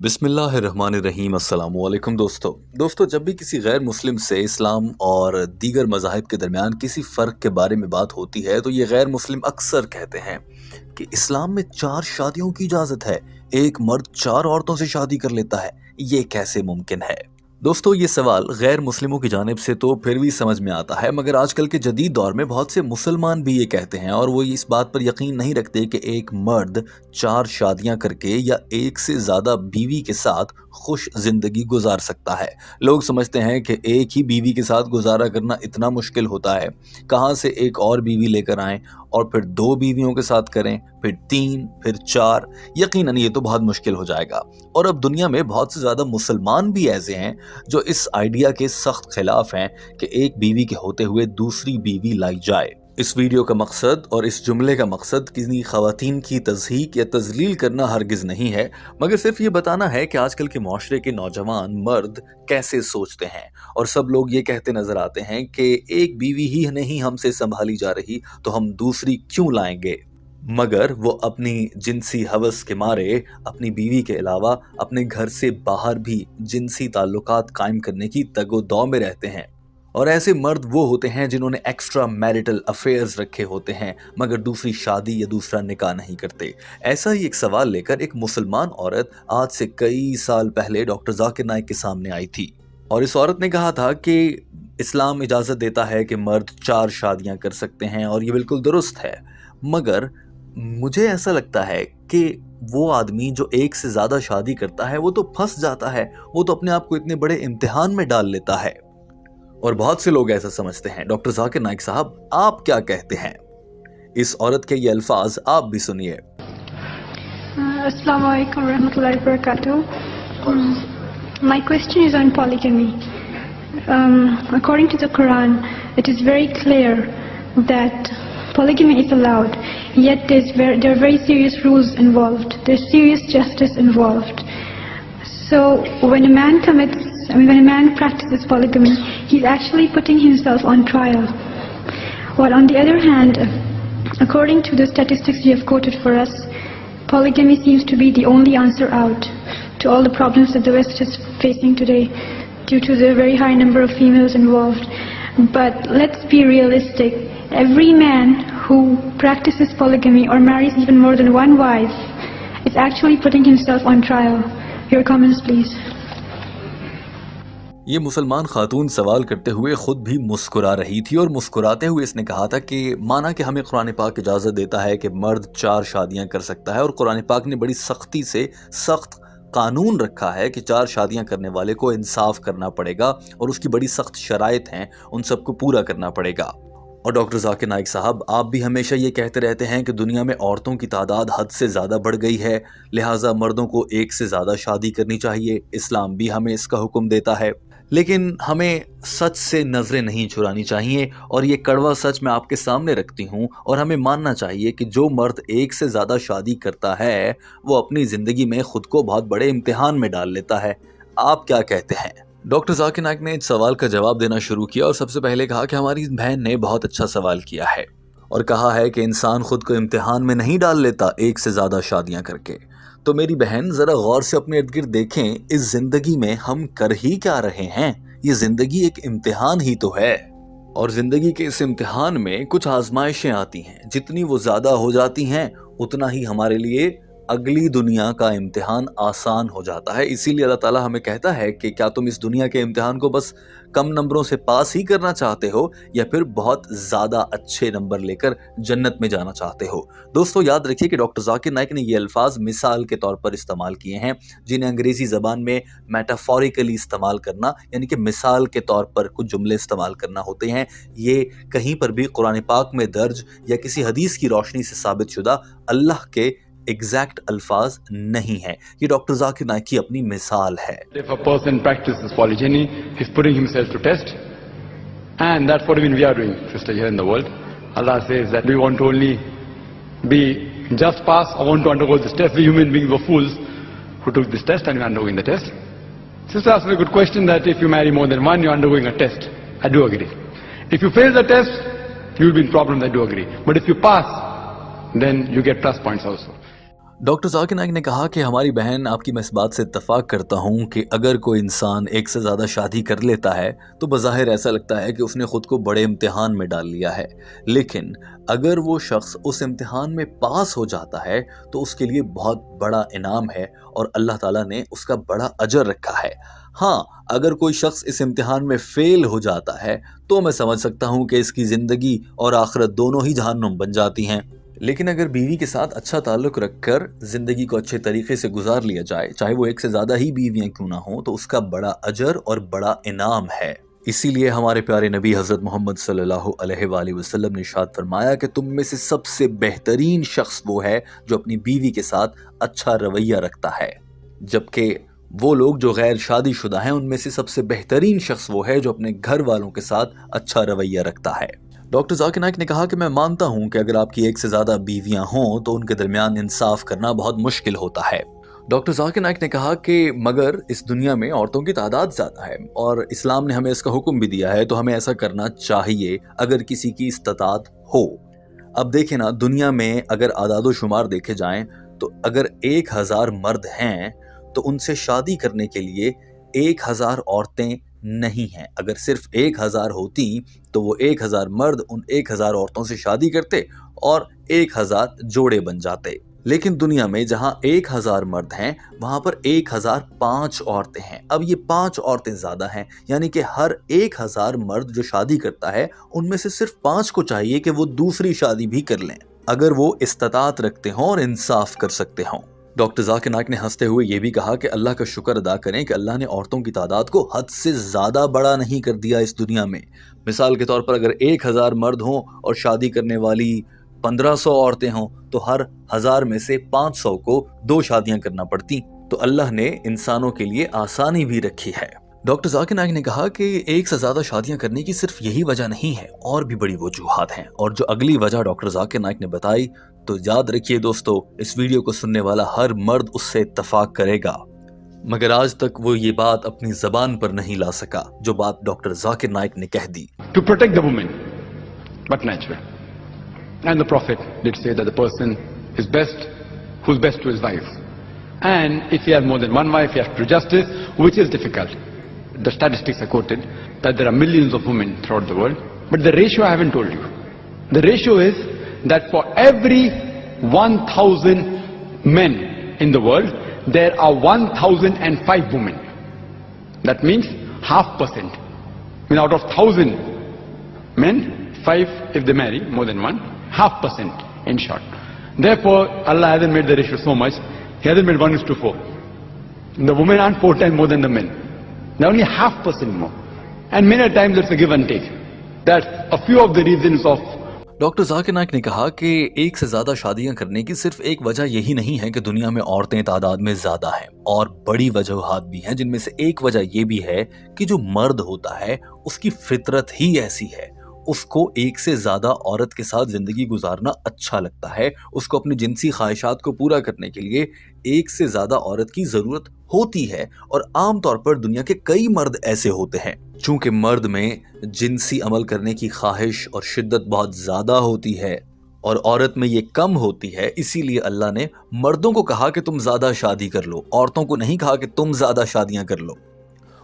بسم اللہ الرحمن الرحیم۔ السلام علیکم دوستو جب بھی کسی غیر مسلم سے اسلام اور دیگر مذاہب کے درمیان کسی فرق کے بارے میں بات ہوتی ہے تو یہ غیر مسلم اکثر کہتے ہیں کہ اسلام میں 4 شادیوں کی اجازت ہے، ایک مرد 4 عورتوں سے شادی کر لیتا ہے، یہ کیسے ممکن ہے؟ دوستو یہ سوال غیر مسلموں کی جانب سے تو پھر بھی سمجھ میں آتا ہے، مگر آج کل کے جدید دور میں بہت سے مسلمان بھی یہ کہتے ہیں اور وہ اس بات پر یقین نہیں رکھتے کہ ایک مرد 4 شادیاں کر کے یا ایک سے زیادہ بیوی کے ساتھ خوش زندگی گزار سکتا ہے۔ لوگ سمجھتے ہیں کہ ایک ہی بیوی کے ساتھ گزارا کرنا اتنا مشکل ہوتا ہے، کہاں سے ایک اور بیوی لے کر آئیں اور پھر 2 بیویوں کے ساتھ کریں، پھر 3، پھر 4۔ یقیناً یہ تو بہت مشکل ہو جائے گا، اور اب دنیا میں بہت سے زیادہ مسلمان بھی ایسے ہیں جو اس آئیڈیا کے سخت خلاف ہیں کہ ایک بیوی کے ہوتے ہوئے دوسری بیوی لائی جائے۔ اس ویڈیو کا مقصد اور اس جملے کا مقصد کسی خواتین کی تضحیک یا تذلیل کرنا ہرگز نہیں ہے، مگر صرف یہ بتانا ہے کہ آج کل کے معاشرے کے نوجوان مرد کیسے سوچتے ہیں، اور سب لوگ یہ کہتے نظر آتے ہیں کہ ایک بیوی ہی نہیں ہم سے سنبھالی جا رہی تو ہم دوسری کیوں لائیں گے، مگر وہ اپنی جنسی ہوس کے مارے اپنی بیوی کے علاوہ اپنے گھر سے باہر بھی جنسی تعلقات قائم کرنے کی تگ و دو میں رہتے ہیں۔ اور ایسے مرد وہ ہوتے ہیں جنہوں نے ایکسٹرا میرٹل افیئرز رکھے ہوتے ہیں مگر دوسری شادی یا دوسرا نکاح نہیں کرتے۔ ایسا ہی ایک سوال لے کر ایک مسلمان عورت آج سے کئی سال پہلے ڈاکٹر ذاکر نائک کے سامنے آئی تھی، اور اس عورت نے کہا تھا کہ اسلام اجازت دیتا ہے کہ مرد 4 شادیاں کر سکتے ہیں اور یہ بالکل درست ہے، مگر مجھے ایسا لگتا ہے کہ وہ آدمی جو ایک سے زیادہ شادی کرتا ہے وہ تو پھنس جاتا ہے، وہ تو اپنے آپ کو اتنے بڑے امتحان میں ڈال لیتا ہے، اور بہت سے لوگ ایسا سمجھتے ہیں۔ ڈاکٹر ذاکر نائک صاحب آپ کیا کہتے ہیں؟ اس عورت کے یہ الفاظ آپ بھی سنیے۔ السلام علیکم ورحمۃ اللہ وبرکاتہ۔ My question is on polygamy. According to the Quran, it is very clear that polygamy is allowed, yet there are very serious rules involved. There's serious justice involved. So when a man practices polygamy, he's actually putting himself on trial. While on the other hand, according to the statistics you have quoted for us, polygamy seems to be the only answer out to all the problems that the West is facing today due to the very high number of females involved. But let's be realistic. Every man who practices polygamy or marries even more than one wife is actually putting himself on trial. Your comments, please. یہ مسلمان خاتون سوال کرتے ہوئے خود بھی مسکرا رہی تھی، اور مسکراتے ہوئے اس نے کہا تھا کہ مانا کہ ہمیں قرآن پاک اجازت دیتا ہے کہ مرد 4 شادیاں کر سکتا ہے، اور قرآن پاک نے بڑی سختی سے سخت قانون رکھا ہے کہ 4 شادیاں کرنے والے کو انصاف کرنا پڑے گا، اور اس کی بڑی سخت شرائط ہیں، ان سب کو پورا کرنا پڑے گا۔ اور ڈاکٹر ذاکر نائک صاحب آپ بھی ہمیشہ یہ کہتے رہتے ہیں کہ دنیا میں عورتوں کی تعداد حد سے زیادہ بڑھ گئی ہے، لہٰذا مردوں کو ایک سے زیادہ شادی کرنی چاہیے، اسلام بھی ہمیں اس کا حکم دیتا ہے، لیکن ہمیں سچ سے نظریں نہیں چرانی چاہیے، اور یہ کڑوا سچ میں آپ کے سامنے رکھتی ہوں، اور ہمیں ماننا چاہیے کہ جو مرد ایک سے زیادہ شادی کرتا ہے وہ اپنی زندگی میں خود کو بہت بڑے امتحان میں ڈال لیتا ہے۔ آپ کیا کہتے ہیں؟ ڈاکٹر ذاکر نائک نے اس سوال کا جواب دینا شروع کیا، اور سب سے پہلے کہا کہ ہماری بہن نے بہت اچھا سوال کیا ہے، اور کہا ہے کہ انسان خود کو امتحان میں نہیں ڈال لیتا ایک سے زیادہ شادیاں کر کے۔ تو میری بہن ذرا غور سے اپنے ارد گرد دیکھیں، اس زندگی میں ہم کر ہی کیا رہے ہیں؟ یہ زندگی ایک امتحان ہی تو ہے، اور زندگی کے اس امتحان میں کچھ آزمائشیں آتی ہیں، جتنی وہ زیادہ ہو جاتی ہیں اتنا ہی ہمارے لیے اگلی دنیا کا امتحان آسان ہو جاتا ہے۔ اسی لیے اللہ تعالیٰ ہمیں کہتا ہے کہ کیا تم اس دنیا کے امتحان کو بس کم نمبروں سے پاس ہی کرنا چاہتے ہو، یا پھر بہت زیادہ اچھے نمبر لے کر جنت میں جانا چاہتے ہو؟ دوستو یاد رکھیے کہ ڈاکٹر ذاکر نائک نے یہ الفاظ مثال کے طور پر استعمال کیے ہیں، جنہیں انگریزی زبان میں میٹافوریکلی استعمال کرنا، یعنی کہ مثال کے طور پر کچھ جملے استعمال کرنا ہوتے ہیں۔ یہ کہیں پر بھی قرآن پاک میں درج یا کسی حدیث کی روشنی سے ثابت شدہ اللہ کے ایگزیکٹ الفاظ نہیں ہیں، یہ ڈاکٹر ذاکر نائک کی اپنی مثال ہے۔ If a person practices polygyny, he's putting himself to test, and that's what we are doing, sister, here in the world. Allah says that we want to only be just pass, or want to undergo this test. We human beings were fools who took this test, and we are undergoing the test. Sister asked me a good question that if you marry more than one, you're undergoing a test. I do agree. If you fail the test, you will be in problems. I do agree. But if you pass, then you get plus points also. Doctor Zakir Naik نے کہا کہ ہماری بہن آپ کی میں اس بات سے اتفاق کرتا ہوں کہ اگر کوئی انسان ایک سے زیادہ شادی کر لیتا ہے تو بظاہر ایسا لگتا ہے کہ اس نے خود کو بڑے امتحان میں ڈال لیا ہے، لیکن اگر وہ شخص اس امتحان میں پاس ہو جاتا ہے تو اس کے لیے بہت بڑا انعام ہے اور اللہ تعالیٰ نے اس کا بڑا اجر رکھا ہے۔ ہاں، اگر کوئی شخص اس امتحان میں فیل ہو جاتا ہے تو میں سمجھ سکتا ہوں کہ اس کی زندگی اور آخرت دونوں ہی جہنم بن جاتی ہیں، لیکن اگر بیوی کے ساتھ اچھا تعلق رکھ کر زندگی کو اچھے طریقے سے گزار لیا جائے، چاہے وہ ایک سے زیادہ ہی بیویاں کیوں نہ ہوں، تو اس کا بڑا اجر اور بڑا انعام ہے۔ اسی لیے ہمارے پیارے نبی حضرت محمد صلی اللہ علیہ وآلہ وسلم نے ارشاد فرمایا کہ تم میں سے سب سے بہترین شخص وہ ہے جو اپنی بیوی کے ساتھ اچھا رویہ رکھتا ہے، جبکہ وہ لوگ جو غیر شادی شدہ ہیں ان میں سے سب سے بہترین شخص وہ ہے جو اپنے گھر والوں کے ساتھ اچھا رویہ رکھتا ہے۔ ڈاکٹر ذاکر نائک نے کہا کہ میں مانتا ہوں کہ اگر آپ کی ایک سے زیادہ بیویاں ہوں تو ان کے درمیان انصاف کرنا بہت مشکل ہوتا ہے۔ ڈاکٹر ذاکر نائک نے کہا کہ مگر اس دنیا میں عورتوں کی تعداد زیادہ ہے اور اسلام نے ہمیں اس کا حکم بھی دیا ہے، تو ہمیں ایسا کرنا چاہیے اگر کسی کی استطاعت ہو۔ اب دیکھیں نا، دنیا میں اگر اعداد و شمار دیکھے جائیں تو اگر 1000 مرد ہیں تو ان سے شادی کرنے کے لیے 1000 عورتیں نہیں ہیں۔ اگر صرف 1000 ہوتی تو وہ 1000 مرد ان 1000 عورتوں سے شادی کرتے اور 1000 جوڑے بن جاتے، لیکن دنیا میں جہاں 1000 مرد ہیں وہاں پر 1005 عورتیں ہیں۔ اب یہ 5 عورتیں زیادہ ہیں، یعنی کہ ہر 1000 مرد جو شادی کرتا ہے ان میں سے صرف 5 کو چاہیے کہ وہ دوسری شادی بھی کر لیں، اگر وہ استطاعت رکھتے ہوں اور انصاف کر سکتے ہوں۔ ڈاکٹر ذاکر نائک نے ہنستے ہوئے یہ بھی کہا کہ اللہ کا شکر ادا کریں کہ اللہ نے عورتوں کی تعداد کو حد سے زیادہ بڑا نہیں کر دیا اس دنیا میں۔ مثال کے طور پر اگر 1000 مرد ہوں اور شادی کرنے والی 1500 عورتیں ہوں تو ہر 1000 میں سے 500 کو 2 شادیاں کرنا پڑتی، تو اللہ نے انسانوں کے لیے آسانی بھی رکھی ہے۔ ڈاکٹر ذاکر نائک نے کہا کہ ایک سے زیادہ شادیاں کرنے کی صرف یہی وجہ نہیں ہے، اور بھی بڑی وجوہات ہیں، اور جو اگلی وجہ ڈاکٹر ذاکر نائک نے بتائی تو یاد رکھیے دوستو، اس ویڈیو کو سننے والا ہر مرد اس سے اتفاق کرے گا، مگر آج تک وہ یہ بات اپنی زبان پر نہیں لا سکا جو بات ڈاکٹر ذاکر نائک نے کہہ دی۔ To protect the woman, but natural. And the Prophet did say that the person is best who's best to his wife. And if he has more than one wife, he has to do justice, which is difficult. The statistics are quoted that there are millions of women throughout the world, but the ratio I haven't told you. The ratio is that for every 1,000 men in the world, there are 1,005 women. That means 0.5%. I mean, out of 1,000 men, 5 if they marry more than one, 0.5% in short. Therefore, Allah hasn't made the ratio so much. He hasn't made 1:4. The women aren't 4 times more than the men. They're only 0.5% more. And many times it's a give and take. That's a few of the reasons of. Doctor Zakir Naik نے کہا کہ ایک سے زیادہ شادیاں کرنے کی صرف ایک وجہ یہی نہیں ہے کہ دنیا میں عورتیں تعداد میں زیادہ ہیں، اور بڑی وجوہات بھی ہیں، جن میں سے ایک وجہ یہ بھی ہے کہ جو مرد ہوتا ہے اس کی فطرت ہی ایسی ہے، اس کو ایک سے زیادہ عورت کے ساتھ زندگی گزارنا اچھا لگتا ہے، اس کو اپنی جنسی خواہشات کو پورا کرنے کے لیے ایک سے زیادہ عورت کی ضرورت ہوتی ہے، اور عام طور پر دنیا کے کئی مرد ایسے ہوتے ہیں۔ چونکہ مرد میں جنسی عمل کرنے کی خواہش اور شدت بہت زیادہ ہوتی ہے اور عورت میں یہ کم ہوتی ہے، اسی لیے اللہ نے مردوں کو کہا کہ تم زیادہ شادی کر لو، عورتوں کو نہیں کہا کہ تم زیادہ شادیاں کر لو۔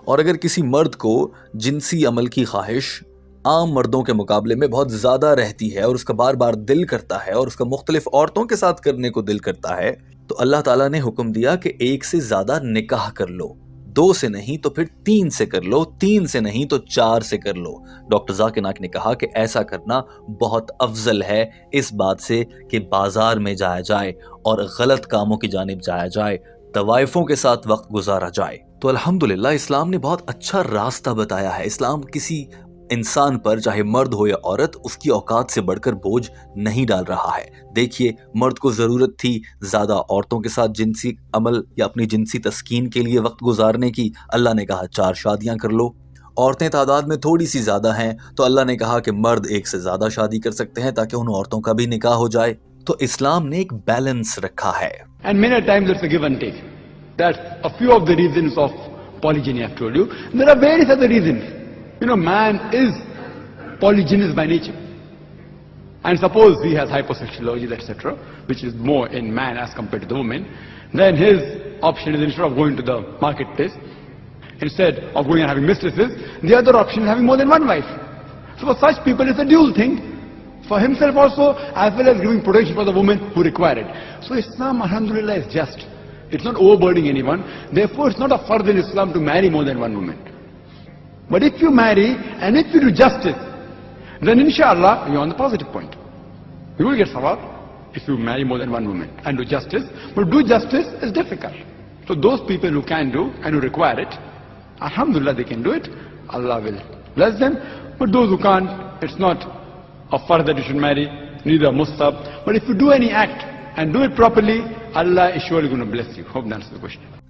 اور اگر کسی مرد کو جنسی عمل کی خواہش عام مردوں کے مقابلے میں بہت زیادہ رہتی ہے اور اس کا بار بار دل کرتا ہے اور اس کا مختلف عورتوں کے ساتھ کرنے کو دل کرتا ہے، تو اللہ تعالیٰ نے حکم دیا کہ ایک سے زیادہ نکاح کر لو، 2 سے نہیں تو پھر 3 سے کر لو، 3 سے نہیں تو 4 سے کر لو۔ ڈاکٹر ذاکر نائک نے کہا کہ ایسا کرنا بہت افضل ہے اس بات سے کہ بازار میں جایا جائے اور غلط کاموں کی جانب جایا جائے، طوائفوں کے ساتھ وقت گزارا جائے۔ تو الحمدللہ اسلام نے بہت اچھا راستہ بتایا ہے۔ اسلام کسی انسان پر، چاہے مرد ہو یا عورت، اس کی اوقات سے بڑھ کر بوجھ نہیں ڈال رہا ہے۔ دیکھیے، مرد کو ضرورت تھی زیادہ عورتوں کے ساتھ جنسی عمل یا اپنی جنسی تسکین کے لیے وقت گزارنے کی، اللہ نے کہا 4 شادیاں کر لو۔ عورتیں تعداد میں تھوڑی سی زیادہ ہیں تو اللہ نے کہا کہ مرد ایک سے زیادہ شادی کر سکتے ہیں تاکہ ان عورتوں کا بھی نکاح ہو جائے۔ تو اسلام نے ایک بیلنس رکھا ہے۔ And many times it's a give and take. That's a few of the reasons of polygyny I've told you. There are various other reasons. You know, man is polygynous by nature. and suppose he has hyposexual etc., which is more in man as compared to the woman, then his option is, instead of going to the marketplace, instead of going and having mistresses, the other option is having more than one wife. So for such people it's a dual thing, for himself also as well as giving protection for the women who require it. So Islam, alhamdulillah, is just. It's not overburdening anyone. Therefore it's not a fard in Islam to marry more than one woman. But if you marry and if you do justice, then inshallah you're on the positive point. You will get sawab if you marry more than one woman and do justice. But do justice is difficult. So those people who can do and who require it, alhamdulillah, they can do it. Allah will bless them. But those who can't, it's not a fard that you should marry, neither a mustahab. But if you do any act and do it properly, Allah is surely going to bless you. Hope that answers the question.